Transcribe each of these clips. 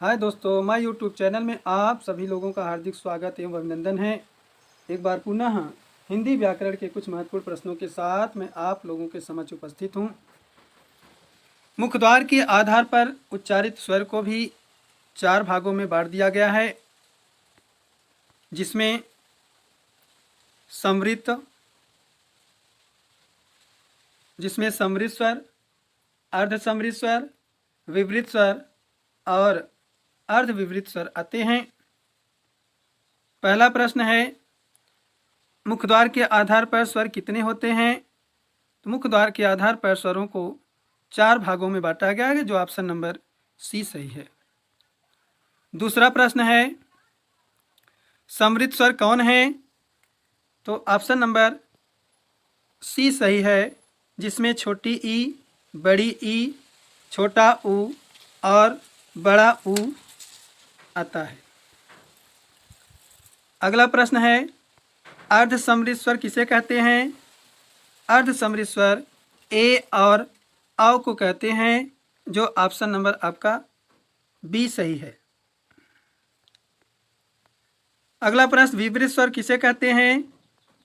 हाय दोस्तों, my YouTube channel में आप सभी लोगों का हार्दिक स्वागत एवं अभिनंदन है। एक बार पुनः हिंदी व्याकरण के कुछ महत्वपूर्ण प्रश्नों के साथ मैं आप लोगों के समक्ष उपस्थित हूँ। मुखद्वार के आधार पर उच्चारित स्वर को भी 4 भागों में बांट दिया गया है, जिसमें समृत स्वर, अर्धसमृत स्वर, विवृत स्वर और अर्धविवृत स्वर आते हैं। पहला प्रश्न है, मुखद्वार के आधार पर स्वर कितने होते हैं? तो मुखद्वार के आधार पर स्वरों को 4 भागों में बांटा गया है, जो ऑप्शन नंबर सी सही है। दूसरा प्रश्न है, समृत स्वर कौन है? तो ऑप्शन नंबर सी सही है, जिसमें छोटी ई, बड़ी ई, छोटा ऊ और बड़ा ऊ आता है। अगला प्रश्न है, अर्धसमृत स्वर किसे कहते हैं? अर्धसमृत स्वर ए और औ को कहते हैं, जो ऑप्शन नंबर आपका बी सही है। अगला प्रश्न, विवृत स्वर किसे कहते हैं?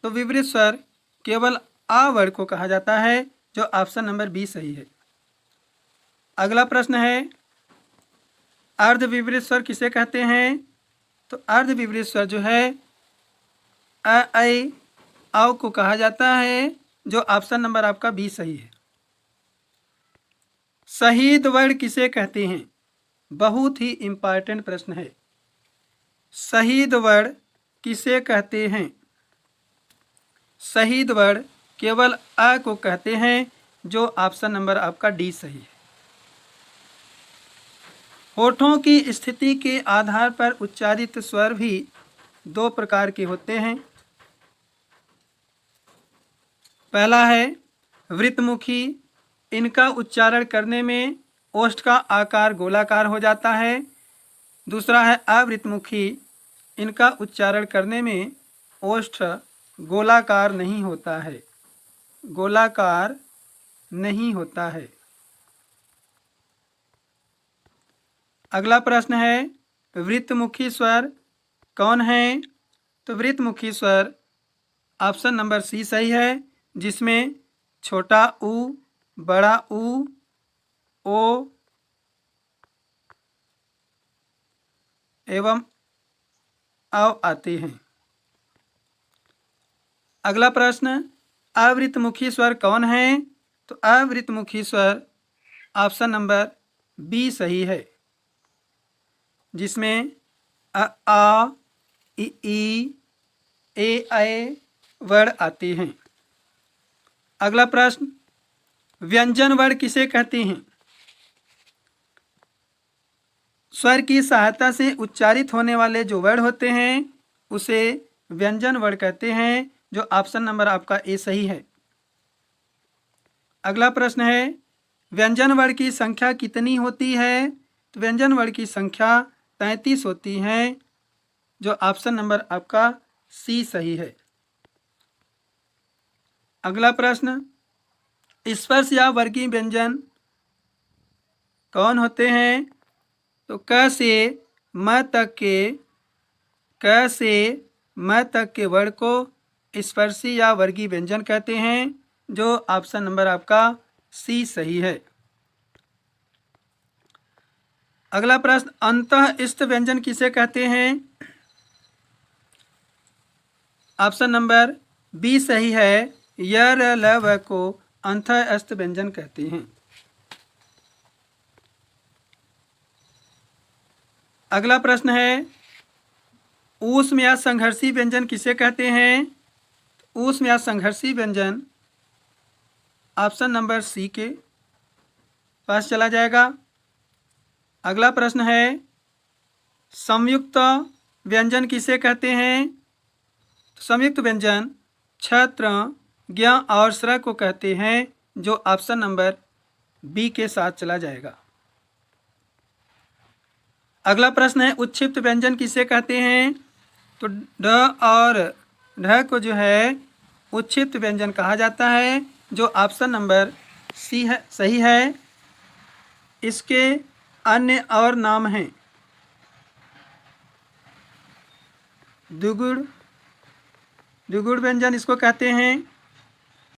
तो विवृत स्वर केवल आ वर्ड को कहा जाता है, जो ऑप्शन नंबर बी सही है। अगला प्रश्न है, अर्धविवृत स्वर किसे कहते हैं? तो अर्धविवृत स्वर जो है अ, ऐ, औ को कहा जाता है, जो ऑप्शन नंबर आपका बी सही है। शहीद वर्ड किसे कहते हैं? बहुत ही इंपॉर्टेंट प्रश्न है। शहीद वर्ड किसे कहते हैं? शहीद वर्ड केवल अ को कहते हैं, जो ऑप्शन नंबर आपका डी सही है। होठों की स्थिति के आधार पर उच्चारित स्वर भी 2 प्रकार के होते हैं। पहला है वृत्तमुखी, इनका उच्चारण करने में ओष्ठ का आकार गोलाकार हो जाता है। दूसरा है अवृत्तमुखी, इनका उच्चारण करने में ओष्ठ गोलाकार नहीं होता है, गोलाकार नहीं होता है। अगला प्रश्न है, वृत्तमुखी स्वर कौन है? तो वृत्तमुखी स्वर ऑप्शन नंबर सी सही है, जिसमें छोटा ऊ, बड़ा ऊ, ओ एवं औ आते हैं। अगला प्रश्न, अवृत्तमुखी स्वर कौन है? तो अवृत्तमुखी स्वर ऑप्शन नंबर बी सही है, जिसमें आ, ई, ए वर्ड आते हैं। अगला प्रश्न, व्यंजन वर्ड किसे कहते हैं? स्वर की सहायता से उच्चारित होने वाले जो वर्ड होते हैं उसे व्यंजन वर्ड कहते हैं, जो ऑप्शन नंबर आपका ए सही है। अगला प्रश्न है, व्यंजन वर्ड की संख्या कितनी होती है? तो व्यंजन वर्ड की संख्या 33 होती है, जो ऑप्शन नंबर आपका सी सही है। अगला प्रश्न, स्पर्श या वर्गीय व्यंजन कौन होते हैं? तो क से म तक के वर्ड को स्पर्शी या वर्गीय व्यंजन कहते हैं, जो ऑप्शन नंबर आपका सी सही है। अगला प्रश्न, अंतःस्थ व्यंजन किसे कहते हैं? ऑप्शन नंबर बी सही है, य, र, ल, व को अंतःस्थ व्यंजन कहते हैं। अगला प्रश्न है, ऊष्म या संघर्षी व्यंजन किसे कहते हैं? ऊष्म या संघर्षी व्यंजन ऑप्शन नंबर सी के पास चला जाएगा। अगला प्रश्न है, संयुक्त व्यंजन किसे कहते हैं? संयुक्त व्यंजन छ, त्र, ज्ञ और स्र को कहते हैं, जो ऑप्शन नंबर बी के साथ चला जाएगा। अगला प्रश्न है, उच्छिप्त व्यंजन किसे कहते हैं? तो ड और ढ को जो है उच्छिप्त व्यंजन कहा जाता है, जो ऑप्शन नंबर सी है सही है। इसके अन्य और नाम हैं। द्विगुण, द्विगुण व्यंजन इसको कहते हैं।